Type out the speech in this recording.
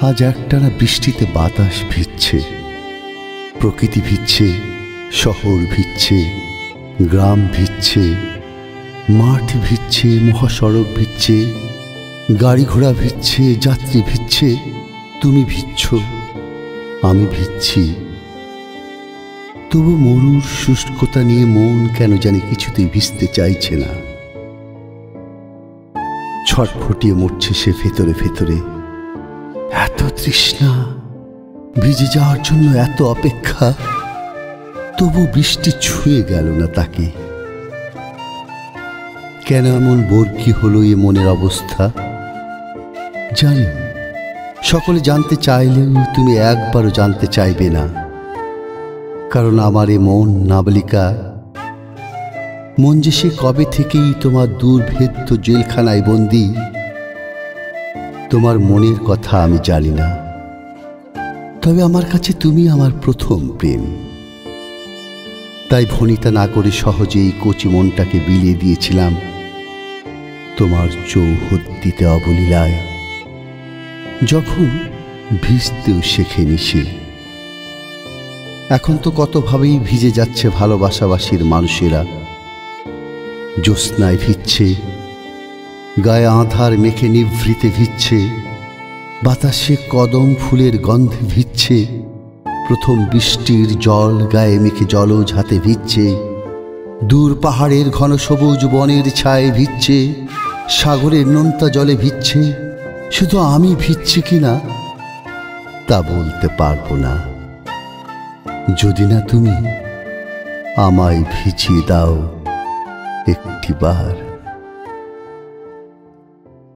আজ একটানা বৃষ্টিতে বাতাস ভিজছে, প্রকৃতি ভিজছে, শহর ভিজছে, গ্রাম ভিজছে, মাঠ ভিজছে, মহাসড়ক ভিজছে, গাড়ি ঘোড়া ভিজছে, যাত্রী ভিজছে, তুমি ভিজছ, আমি ভিজছি। তবু মরুর শুষ্কতা নিয়ে মন কেন জানি কিছুতেই ভিজতে চাইছে না। ছটফটিয়ে মরছে সে ভেতরে ভেতরে। এত তৃষ্ণা, ভিজে যাওয়ার জন্য এত অপেক্ষা, তবু বৃষ্টি ছুঁয়ে গেল না তাকে। কেন এমন বর্গি হলো এ মনের অবস্থা জানি। সকলে জানতে চাইলেও তুমি একবারও জানতে চাইবে না, কারণ আমার এ মন নাবালিকা, মন যে সে কবে থেকেই তোমার দুর্ভেদ্য জেলখানায় বন্দী। তোমার মনের কথা আমি জানি না, তবে আমার কাছে তুমি আমার প্রথম প্রেম। তাই ভনিতা না করে সহজেই কচি মনটাকে বিলিয়ে দিয়েছিলাম তোমার চৌহদ্দিতে অবলীলায়, যখন ভিজতেও শেখেনি সে। এখন তো কতভাবেই ভিজে যাচ্ছে ভালোবাসাবাসীর মানুষেরা। জ্যোৎস্নায় ভিজছে, গায়ে আঁধার মেখে নিভৃতে ভিজছে, বাতাসে কদম ফুলের গন্ধে ভিজছে, প্রথম বৃষ্টির জল গায়ে মেখে জলজ হাতে ভিজছে, দূর পাহাড়ের ঘন সবুজ বনের ছায়ে ভিজছে, সাগরের নোনতা জলে ভিজছে। শুধু আমি ভিজছি কিনা তা বলতে পারবো না, যদি না তুমি আমায় ভিজিয়ে দাও একটিবার।